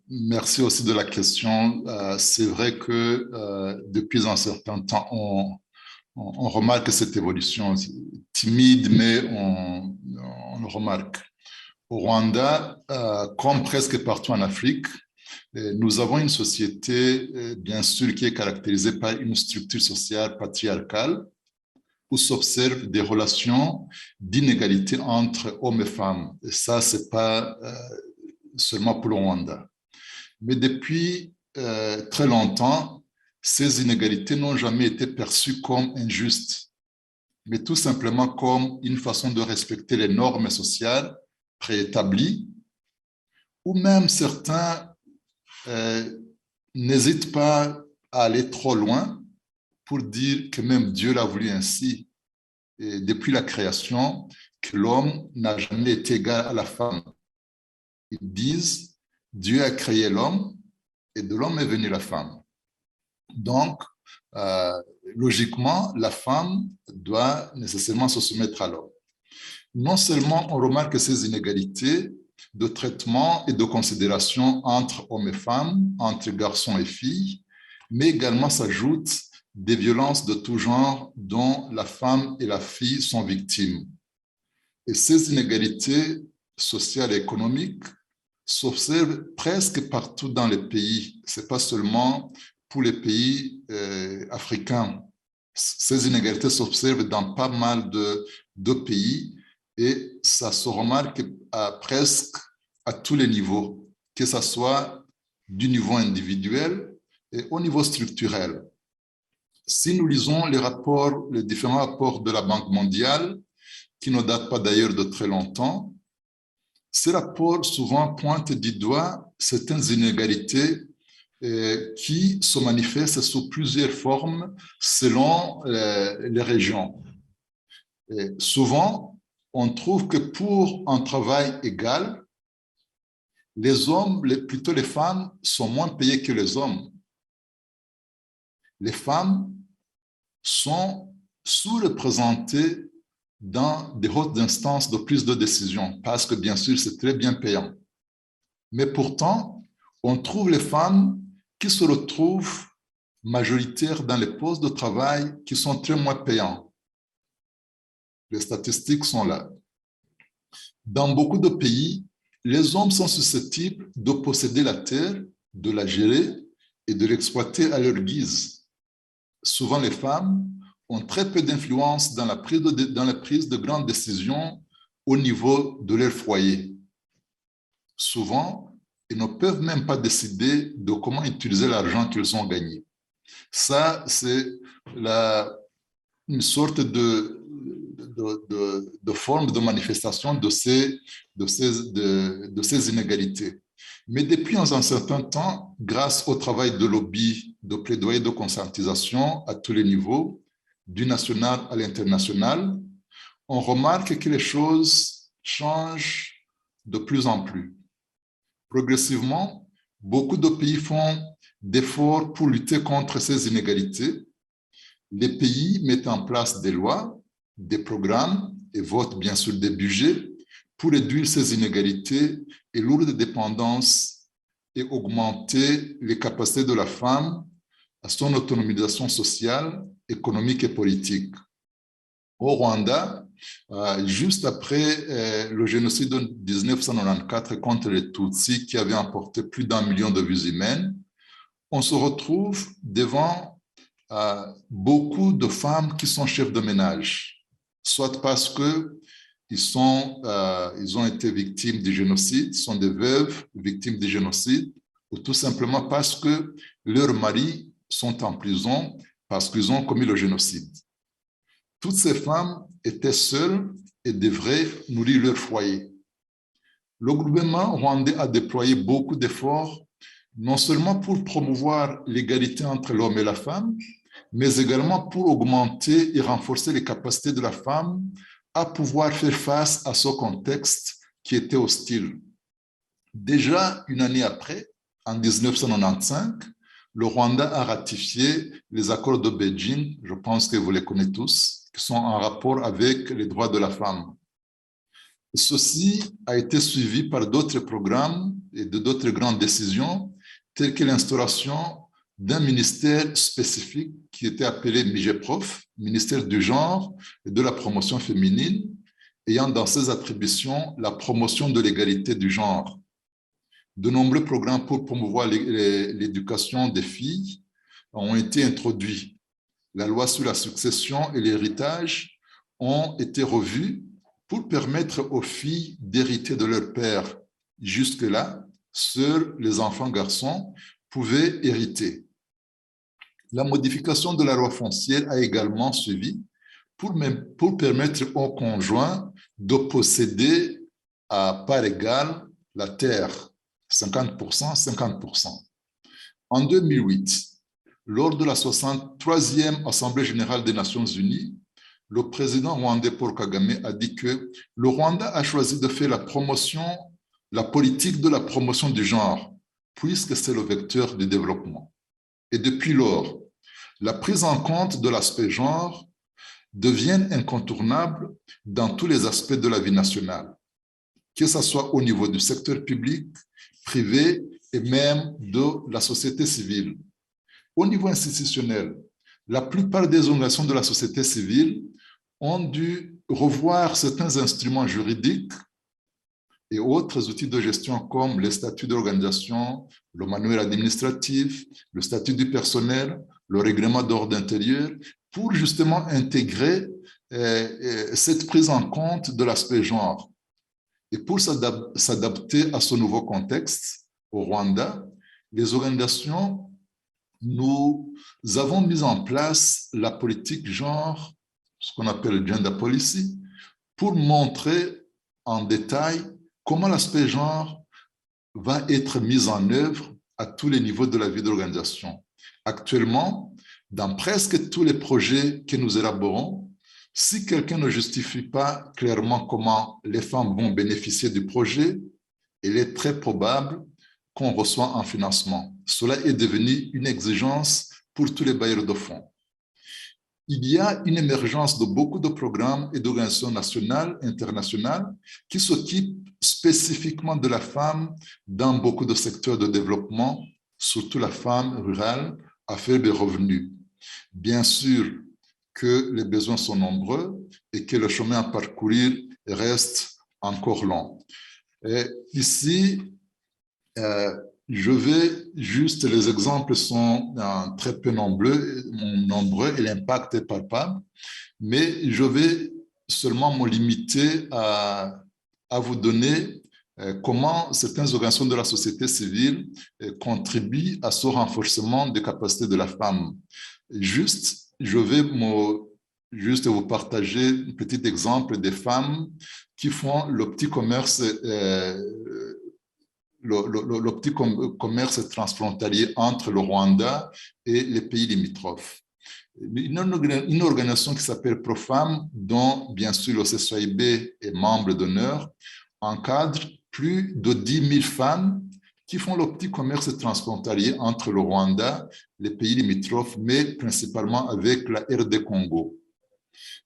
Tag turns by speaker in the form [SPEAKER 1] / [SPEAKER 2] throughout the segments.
[SPEAKER 1] Merci aussi de la question. C'est vrai que depuis un certain temps, on remarque cette évolution timide, mais on le remarque. Au Rwanda, comme presque partout en Afrique, nous avons une société, bien sûr, qui est caractérisée par une structure sociale patriarcale, où s'observent des relations d'inégalité entre hommes et femmes. Et ça, ce n'est pas seulement pour le Rwanda. Mais depuis très longtemps, ces inégalités n'ont jamais été perçues comme injustes, mais tout simplement comme une façon de respecter les normes sociales préétablies, ou même certains n'hésitent pas à aller trop loin pour dire que même Dieu l'a voulu ainsi. Et depuis la création, que l'homme n'a jamais été égal à la femme. Ils disent, Dieu a créé l'homme et de l'homme est venue la femme. Donc, logiquement, la femme doit nécessairement se soumettre à l'homme. Non seulement on remarque ces inégalités de traitement et de considération entre hommes et femmes, entre garçons et filles, mais également s'ajoutent des violences de tout genre dont la femme et la fille sont victimes. Et ces inégalités sociales et économiques s'observent presque partout dans les pays. Ce n'est pas seulement pour les pays africains. Ces inégalités s'observent dans pas mal de pays et ça se remarque presque à tous les niveaux, que ce soit du niveau individuel et au niveau structurel. Si nous lisons les différents rapports de la Banque mondiale, qui ne datent pas d'ailleurs de très longtemps, ces rapports souvent pointent du doigt certaines inégalités qui se manifestent sous plusieurs formes selon les régions. Et souvent, on trouve que pour un travail égal, les hommes, plutôt les femmes, sont moins payées que les hommes. Les femmes sont sous-représentées dans des hautes instances de prise de décision, parce que bien sûr, c'est très bien payant. Mais pourtant, on trouve les femmes qui se retrouvent majoritaires dans les postes de travail qui sont très moins payants. Les statistiques sont là. Dans beaucoup de pays, les hommes sont susceptibles de posséder la terre, de la gérer et de l'exploiter à leur guise. Souvent, les femmes ont très peu d'influence dans la prise de grandes décisions au niveau de leur foyer. Souvent, ils ne peuvent même pas décider de comment utiliser l'argent qu'ils ont gagné. Ça, c'est une sorte de forme de manifestation de ces inégalités. Mais depuis un certain temps, grâce au travail de lobby, de plaidoyer, de conscientisation à tous les niveaux, du national à l'international, on remarque que les choses changent de plus en plus. Progressivement, beaucoup de pays font d'efforts pour lutter contre ces inégalités. Les pays mettent en place des lois, des programmes et votent bien sûr des budgets pour réduire ces inégalités et lourdes dépendances et augmenter les capacités de la femme à son autonomisation sociale, économique et politique. Au Rwanda, juste après le génocide de 1994 contre les Tutsis qui avait emporté plus d'1 million de vies humaines, on se retrouve devant beaucoup de femmes qui sont chefs de ménage, soit parce qu'ils ont été victimes du génocide, sont des veuves victimes du génocide, ou tout simplement parce que leurs maris sont en prison parce qu'ils ont commis le génocide. Toutes ces femmes étaient seules et devraient nourrir leur foyer. Le gouvernement rwandais a déployé beaucoup d'efforts, non seulement pour promouvoir l'égalité entre l'homme et la femme, mais également pour augmenter et renforcer les capacités de la femme à pouvoir faire face à ce contexte qui était hostile. Déjà une année après, en 1995, le Rwanda a ratifié les accords de Beijing, je pense que vous les connaissez tous, qui sont en rapport avec les droits de la femme. Ceci a été suivi par d'autres programmes et d'autres grandes décisions, telles que l'instauration d'un ministère spécifique qui était appelé MIGEPROF, ministère du genre et de la promotion féminine, ayant dans ses attributions la promotion de l'égalité du genre. De nombreux programmes pour promouvoir l'éducation des filles ont été introduits. La loi sur la succession et l'héritage ont été revus pour permettre aux filles d'hériter de leur père. Jusque-là, seuls les enfants garçons pouvaient hériter. La modification de la loi foncière a également suivi pour permettre aux conjoints de posséder à part égale la terre, 50%, 50%. En 2008, lors de la 63e Assemblée générale des Nations unies, le président rwandais Paul Kagame a dit que le Rwanda a choisi de faire la politique de la promotion du genre, puisque c'est le vecteur du développement. Et depuis lors, la prise en compte de l'aspect genre devient incontournable dans tous les aspects de la vie nationale, que ce soit au niveau du secteur public, privé et même de la société civile. Au niveau institutionnel, la plupart des organisations de la société civile ont dû revoir certains instruments juridiques et autres outils de gestion comme les statuts d'organisation, le manuel administratif, le statut du personnel, le règlement d'ordre intérieur, pour justement intégrer cette prise en compte de l'aspect genre. Et pour s'adapter à ce nouveau contexte au Rwanda, les organisations, nous avons mis en place la politique genre, ce qu'on appelle gender policy, pour montrer en détail comment l'aspect genre va être mis en œuvre à tous les niveaux de la vie d'organisation. Actuellement, dans presque tous les projets que nous élaborons, si quelqu'un ne justifie pas clairement comment les femmes vont bénéficier du projet, il est très probable qu'on reçoit un financement. Cela est devenu une exigence pour tous les bailleurs de fonds. Il y a une émergence de beaucoup de programmes et d'organisations nationales, internationales, qui s'occupent spécifiquement de la femme dans beaucoup de secteurs de développement, surtout la femme rurale à faible revenu. Bien sûr que les besoins sont nombreux et que le chemin à parcourir reste encore long. Et ici, je vais juste, les exemples sont très peu nombreux et l'impact est palpable, mais je vais seulement me limiter à vous donner comment certaines organisations de la société civile contribuent à ce renforcement des capacités de la femme. Je vais juste vous partager un petit exemple des femmes qui font le petit commerce le petit commerce transfrontalier entre le Rwanda et les pays limitrophes. Une organisation qui s'appelle Profam, dont bien sûr le CSOIB est membre d'honneur, encadre plus de 10 000 femmes qui font le petit commerce transfrontalier entre le Rwanda, les pays limitrophes, mais principalement avec la RD Congo.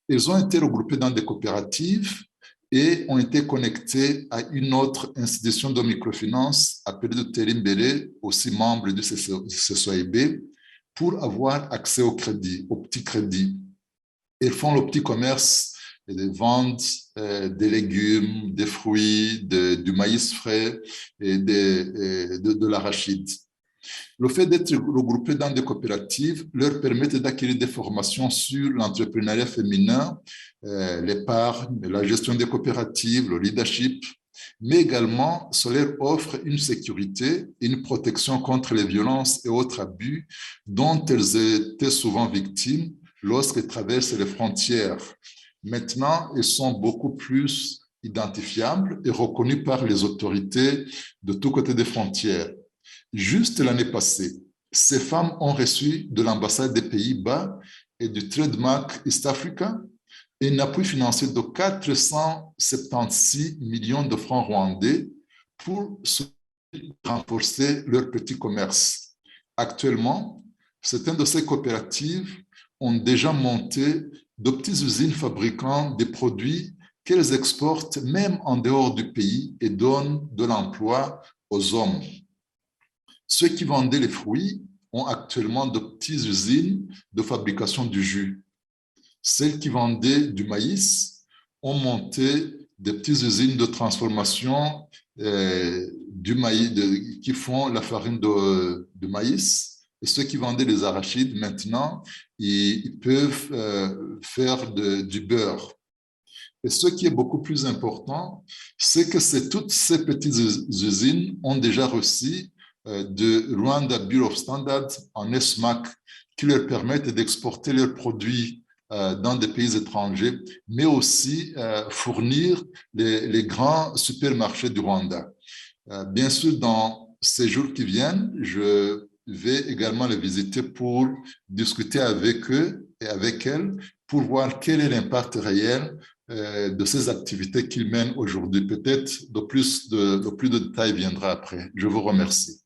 [SPEAKER 1] Elles ont été regroupées dans des coopératives et ont été connectés à une autre institution de microfinance appelée de Terimbere, aussi membre du CSOIB, pour avoir accès au crédit, au petit crédit. Ils font le petit commerce et vendent des légumes, des fruits, du maïs frais et de l'arachide. Le fait d'être regroupés dans des coopératives leur permet d'acquérir des formations sur l'entrepreneuriat féminin, l'épargne, la gestion des coopératives, le leadership, mais également cela leur offre une sécurité, une protection contre les violences et autres abus dont elles étaient souvent victimes lorsqu'elles traversent les frontières. Maintenant, elles sont beaucoup plus identifiables et reconnues par les autorités de tous côtés des frontières. Juste l'année passée, ces femmes ont reçu de l'ambassade des Pays-Bas et du Trademark East Africa un appui financier de 476 millions de francs rwandais pour renforcer leur petit commerce. Actuellement, certaines de ces coopératives ont déjà monté de petites usines fabriquant des produits qu'elles exportent même en dehors du pays et donnent de l'emploi aux hommes. Ceux qui vendaient les fruits ont actuellement de petites usines de fabrication du jus. Celles qui vendaient du maïs ont monté des petites usines de transformation du maïs, qui font la farine de maïs. Et ceux qui vendaient les arachides, maintenant, ils peuvent faire du beurre. Et ce qui est beaucoup plus important, c'est que toutes ces petites usines ont déjà reçu de Rwanda Bureau of Standards en SMAC qui leur permettent d'exporter leurs produits dans des pays étrangers, mais aussi fournir les grands supermarchés du Rwanda. Bien sûr, dans ces jours qui viennent, je vais également les visiter pour discuter avec eux et avec elles pour voir quel est l'impact réel de ces activités qu'ils mènent aujourd'hui. Peut-être de plus de détails viendra après. Je vous remercie.